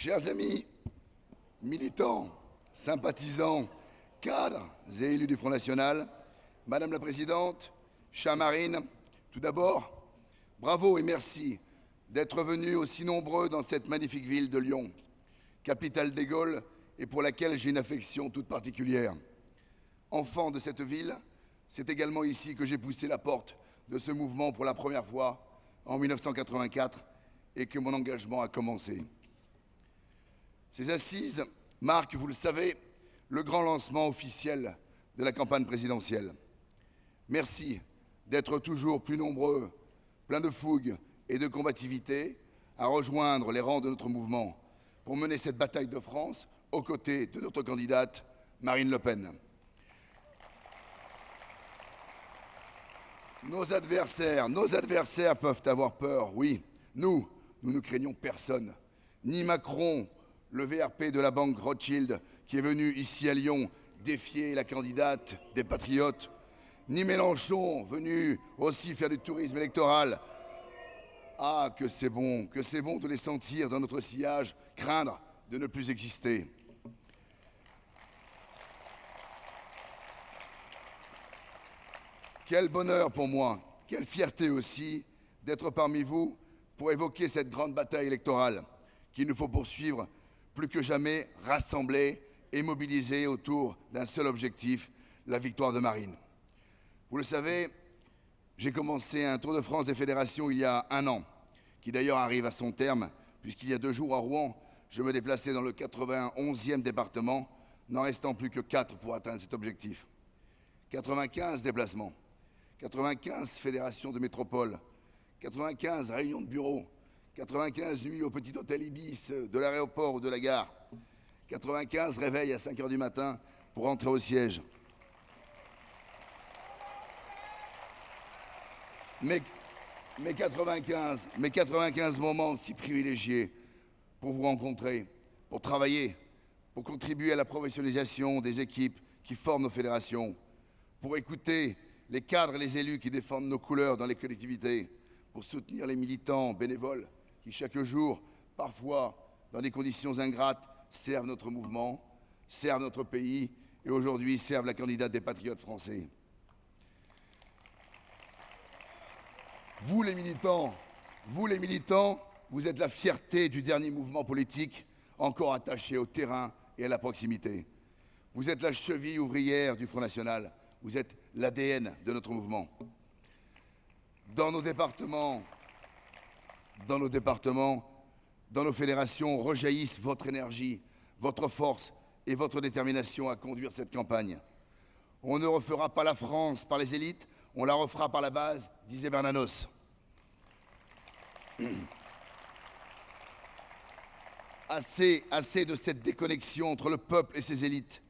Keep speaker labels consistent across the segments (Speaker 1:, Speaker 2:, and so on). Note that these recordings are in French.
Speaker 1: Chers amis, militants, sympathisants, cadres et élus du Front National, Madame la Présidente, chère Marine, tout d'abord, bravo et merci d'être venus aussi nombreux dans cette magnifique ville de Lyon, capitale des Gaules et pour laquelle j'ai une affection toute particulière. Enfant de cette ville, c'est également ici que j'ai poussé la porte de ce mouvement pour la première fois en 1984 et que mon engagement a commencé. Ces assises marquent, vous le savez, le grand lancement officiel de la campagne présidentielle. Merci d'être toujours plus nombreux, pleins de fougue et de combativité, à rejoindre les rangs de notre mouvement pour mener cette bataille de France aux côtés de notre candidate Marine Le Pen. Nos adversaires peuvent avoir peur, oui. Nous ne craignons personne. Ni Macron, le VRP de la banque Rothschild, qui est venu ici à Lyon défier la candidate des Patriotes, ni Mélenchon, venu aussi faire du tourisme électoral. Ah, que c'est bon de les sentir dans notre sillage, craindre de ne plus exister. Quel bonheur pour moi, quelle fierté aussi d'être parmi vous pour évoquer cette grande bataille électorale qu'il nous faut poursuivre plus que jamais rassemblés et mobilisés autour d'un seul objectif, la victoire de Marine. Vous le savez, j'ai commencé un Tour de France des fédérations il y a 1 an, qui d'ailleurs arrive à son terme, puisqu'il y a 2 jours à Rouen, je me déplaçais dans le 91e département, n'en restant plus que 4 pour atteindre cet objectif. 95 déplacements, 95 fédérations de métropole, 95 réunions de bureaux, 95 nuits au petit hôtel Ibis de l'aéroport ou de la gare, 95 réveils à 5 h du matin pour rentrer au siège. Mais 95 moments si privilégiés pour vous rencontrer, pour travailler, pour contribuer à la professionnalisation des équipes qui forment nos fédérations, pour écouter les cadres et les élus qui défendent nos couleurs dans les collectivités, pour soutenir les militants bénévoles qui chaque jour, parfois dans des conditions ingrates, servent notre mouvement, servent notre pays et aujourd'hui servent la candidate des Patriotes français. Vous les militants, vous êtes la fierté du dernier mouvement politique encore attaché au terrain et à la proximité. Vous êtes la cheville ouvrière du Front National, vous êtes l'ADN de notre mouvement. Dans nos départements, dans nos fédérations rejaillissent votre énergie, votre force et votre détermination à conduire cette campagne. On ne refera pas la France par les élites, on la refera par la base, disait Bernanos. Assez de cette déconnexion entre le peuple et ses élites,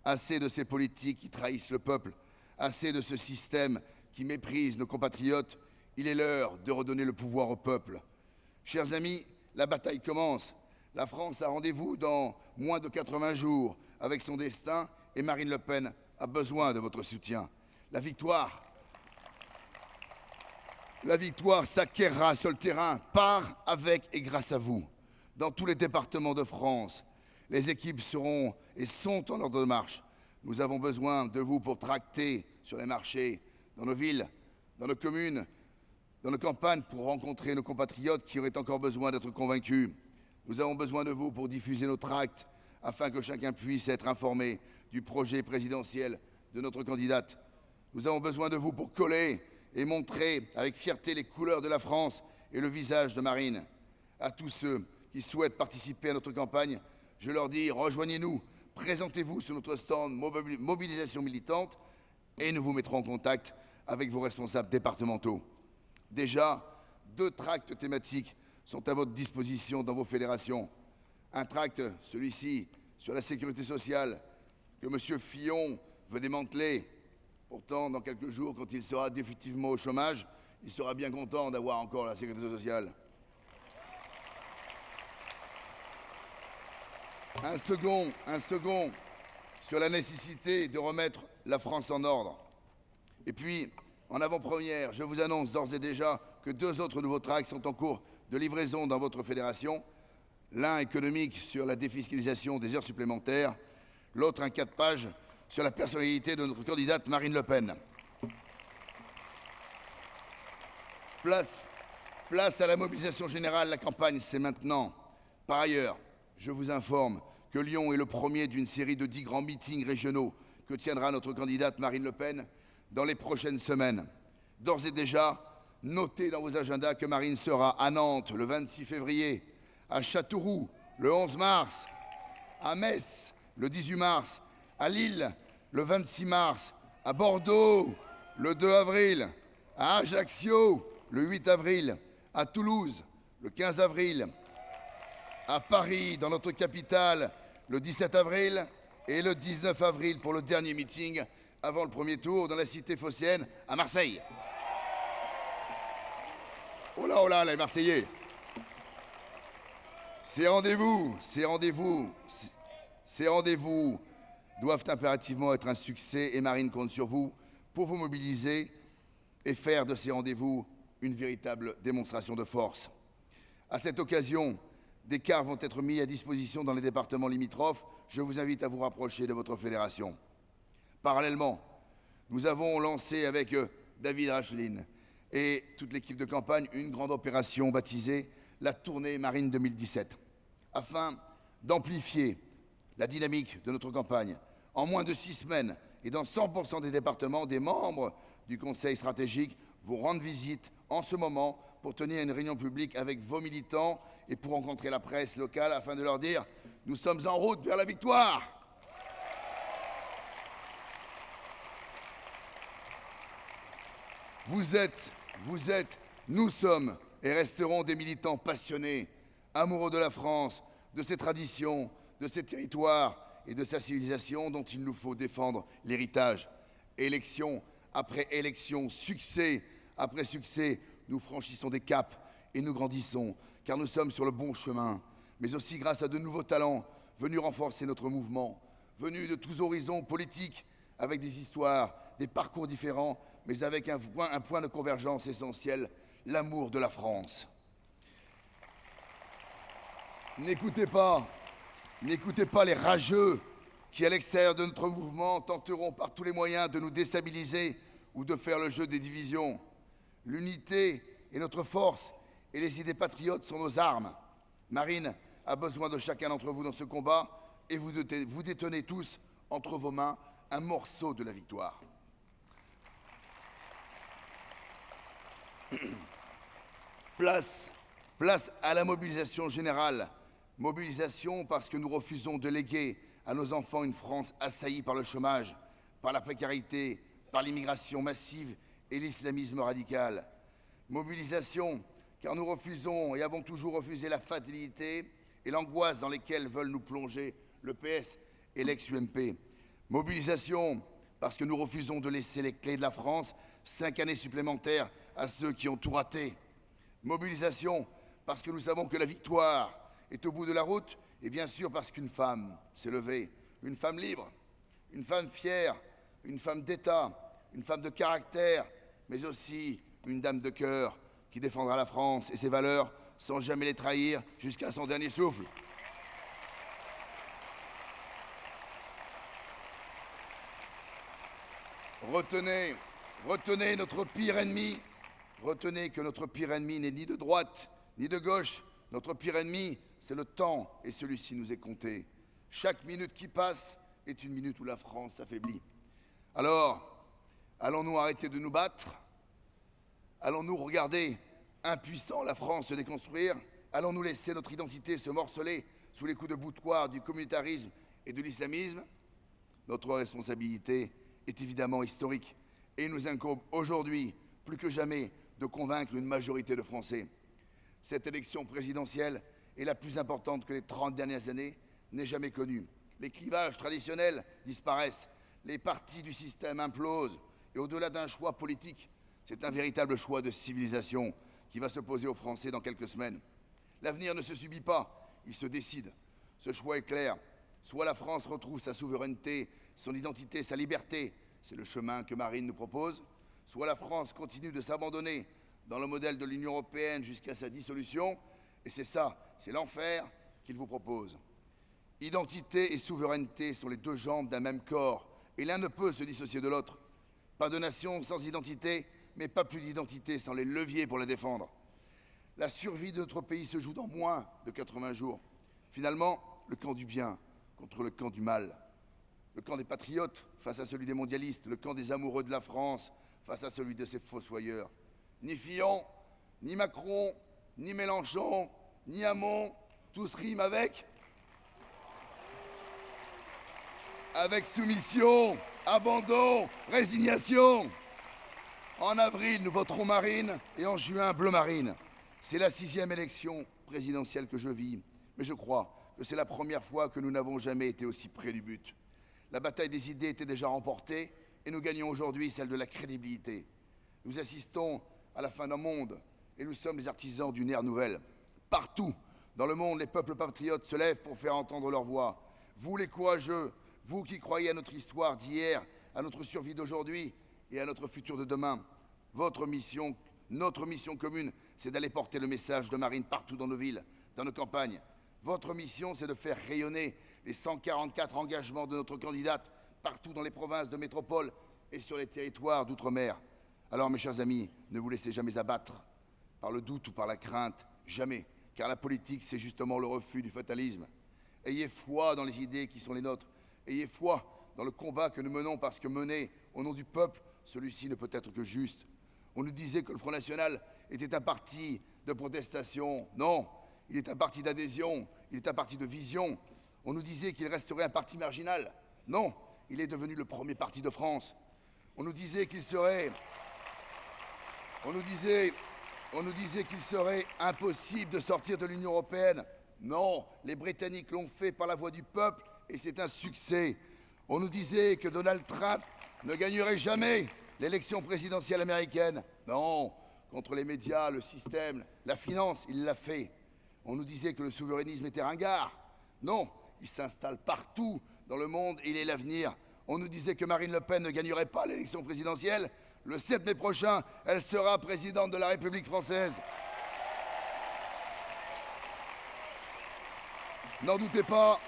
Speaker 1: assez de ces politiques qui trahissent le peuple, assez de ce système qui méprise nos compatriotes. Il est l'heure de redonner le pouvoir au peuple. Chers amis, la bataille commence. La France a rendez-vous dans moins de 80 jours avec son destin et Marine Le Pen a besoin de votre soutien. La victoire s'acquérera sur le terrain, par, avec et grâce à vous. Dans tous les départements de France, les équipes seront et sont en ordre de marche. Nous avons besoin de vous pour tracter sur les marchés, dans nos villes, dans nos communes, dans nos campagnes, pour rencontrer nos compatriotes qui auraient encore besoin d'être convaincus. Nous avons besoin de vous pour diffuser nos tracts, afin que chacun puisse être informé du projet présidentiel de notre candidate. Nous avons besoin de vous pour coller et montrer avec fierté les couleurs de la France et le visage de Marine. À tous ceux qui souhaitent participer à notre campagne, je leur dis, rejoignez-nous, présentez-vous sur notre stand Mobilisation militante et nous vous mettrons en contact avec vos responsables départementaux. Déjà, 2 tracts thématiques sont à votre disposition dans vos fédérations. Un tract, celui-ci, sur la sécurité sociale, que M. Fillon veut démanteler. Pourtant, dans quelques jours, quand il sera définitivement au chômage, il sera bien content d'avoir encore la sécurité sociale. Un second sur la nécessité de remettre la France en ordre. Et puis, en avant-première, je vous annonce d'ores et déjà que 2 autres nouveaux tracts sont en cours de livraison dans votre fédération. L'un économique sur la défiscalisation des heures supplémentaires, l'autre un 4 pages sur la personnalité de notre candidate Marine Le Pen. Place à la mobilisation générale, la campagne, c'est maintenant. Par ailleurs, je vous informe que Lyon est le premier d'une série de 10 grands meetings régionaux que tiendra notre candidate Marine Le Pen dans les prochaines semaines. D'ores et déjà, notez dans vos agendas que Marine sera à Nantes le 26 février, à Châteauroux le 11 mars, à Metz le 18 mars, à Lille le 26 mars, à Bordeaux le 2 avril, à Ajaccio le 8 avril, à Toulouse le 15 avril, à Paris, dans notre capitale, le 17 avril et le 19 avril pour le dernier meeting avant le premier tour dans la cité phocéenne à Marseille. Oh là, les Marseillais! Ces rendez-vous doivent impérativement être un succès et Marine compte sur vous pour vous mobiliser et faire de ces rendez-vous une véritable démonstration de force. À cette occasion, des cars vont être mis à disposition dans les départements limitrophes. Je vous invite à vous rapprocher de votre fédération. Parallèlement, nous avons lancé avec David Racheline et toute l'équipe de campagne une grande opération baptisée la Tournée Marine 2017, afin d'amplifier la dynamique de notre campagne. En moins de 6 semaines et dans 100% des départements, des membres du Conseil stratégique vous rendent visite en ce moment pour tenir une réunion publique avec vos militants et pour rencontrer la presse locale afin de leur dire « Nous sommes en route vers la victoire !» Vous êtes, nous sommes et resterons des militants passionnés, amoureux de la France, de ses traditions, de ses territoires et de sa civilisation dont il nous faut défendre l'héritage. Élection après élection, succès après succès, nous franchissons des caps et nous grandissons, car nous sommes sur le bon chemin, mais aussi grâce à de nouveaux talents venus renforcer notre mouvement, venus de tous horizons politiques, avec des histoires, des parcours différents, mais avec un point de convergence essentiel, l'amour de la France. N'écoutez pas les rageux qui, à l'extérieur de notre mouvement, tenteront par tous les moyens de nous déstabiliser ou de faire le jeu des divisions. L'unité est notre force et les idées patriotes sont nos armes. Marine a besoin de chacun d'entre vous dans ce combat et vous détenez tous entre vos mains un morceau de la victoire. Place à la mobilisation générale. Mobilisation parce que nous refusons de léguer à nos enfants une France assaillie par le chômage, par la précarité, par l'immigration massive et l'islamisme radical. Mobilisation car nous refusons et avons toujours refusé la fatalité et l'angoisse dans lesquelles veulent nous plonger le PS et l'ex-UMP. Mobilisation parce que nous refusons de laisser les clés de la France 5 années supplémentaires à ceux qui ont tout raté. Mobilisation parce que nous savons que la victoire est au bout de la route et bien sûr parce qu'une femme s'est levée, une femme libre, une femme fière, une femme d'État, une femme de caractère, mais aussi une dame de cœur qui défendra la France et ses valeurs sans jamais les trahir jusqu'à son dernier souffle. Retenez notre pire ennemi. Retenez que notre pire ennemi n'est ni de droite, ni de gauche. Notre pire ennemi, c'est le temps, et celui-ci nous est compté. Chaque minute qui passe est une minute où la France s'affaiblit. Alors, allons-nous arrêter de nous battre? Allons-nous regarder, impuissants, la France se déconstruire? Allons-nous laisser notre identité se morceler sous les coups de boutoir du communautarisme et de l'islamisme? Notre responsabilité est évidemment historique, et il nous incombe aujourd'hui, plus que jamais, de convaincre une majorité de Français. Cette élection présidentielle est la plus importante que les 30 dernières années n'aient jamais connue. Les clivages traditionnels disparaissent, les partis du système implosent, et au-delà d'un choix politique, c'est un véritable choix de civilisation qui va se poser aux Français dans quelques semaines. L'avenir ne se subit pas, il se décide. Ce choix est clair. Soit la France retrouve sa souveraineté, son identité, sa liberté, c'est le chemin que Marine nous propose, soit la France continue de s'abandonner dans le modèle de l'Union européenne jusqu'à sa dissolution, et c'est ça, c'est l'enfer qu'il vous propose. Identité et souveraineté sont les deux jambes d'un même corps, et l'un ne peut se dissocier de l'autre. Pas de nation sans identité, mais pas plus d'identité sans les leviers pour la défendre. La survie de notre pays se joue dans moins de 80 jours. Finalement, le camp du bien contre le camp du mal. Le camp des patriotes face à celui des mondialistes, le camp des amoureux de la France face à celui de ses fossoyeurs. Ni Fillon, ni Macron, ni Mélenchon, ni Hamon, tous riment avec soumission, abandon, résignation. En avril, nous voterons Marine et en juin, Bleu Marine. C'est la 6e élection présidentielle que je vis, mais je crois que c'est la première fois que nous n'avons jamais été aussi près du but. La bataille des idées était déjà remportée et nous gagnons aujourd'hui celle de la crédibilité. Nous assistons à la fin d'un monde et nous sommes les artisans d'une ère nouvelle. Partout dans le monde, les peuples patriotes se lèvent pour faire entendre leur voix. Vous les courageux, vous qui croyez à notre histoire d'hier, à notre survie d'aujourd'hui et à notre futur de demain, votre mission, notre mission commune, c'est d'aller porter le message de Marine partout dans nos villes, dans nos campagnes. Votre mission, c'est de faire rayonner les 144 engagements de notre candidate partout dans les provinces de métropole et sur les territoires d'outre-mer. Alors, mes chers amis, ne vous laissez jamais abattre par le doute ou par la crainte, jamais, car la politique, c'est justement le refus du fatalisme. Ayez foi dans les idées qui sont les nôtres. Ayez foi dans le combat que nous menons parce que mené au nom du peuple, celui-ci ne peut être que juste. On nous disait que le Front National était un parti de protestation. Non, il est un parti d'adhésion, il est un parti de vision. On nous disait qu'il resterait un parti marginal. Non, il est devenu le premier parti de France. On nous disait qu'il serait... On nous disait qu'il serait impossible de sortir de l'Union européenne. Non, les Britanniques l'ont fait par la voix du peuple et c'est un succès. On nous disait que Donald Trump ne gagnerait jamais l'élection présidentielle américaine. Non, contre les médias, le système, la finance, il l'a fait. On nous disait que le souverainisme était ringard. Non, il s'installe partout dans le monde et il est l'avenir. On nous disait que Marine Le Pen ne gagnerait pas l'élection présidentielle. Le 7 mai prochain, elle sera présidente de la République française. N'en doutez pas,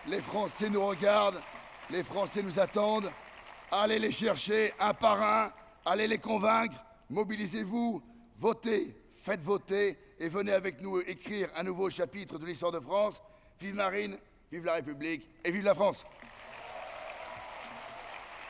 Speaker 1: les Français nous regardent, les Français nous attendent. Allez les chercher un par un, allez les convaincre, mobilisez-vous, votez, faites voter et venez avec nous écrire un nouveau chapitre de l'histoire de France. Vive Marine, vive la République et vive la France!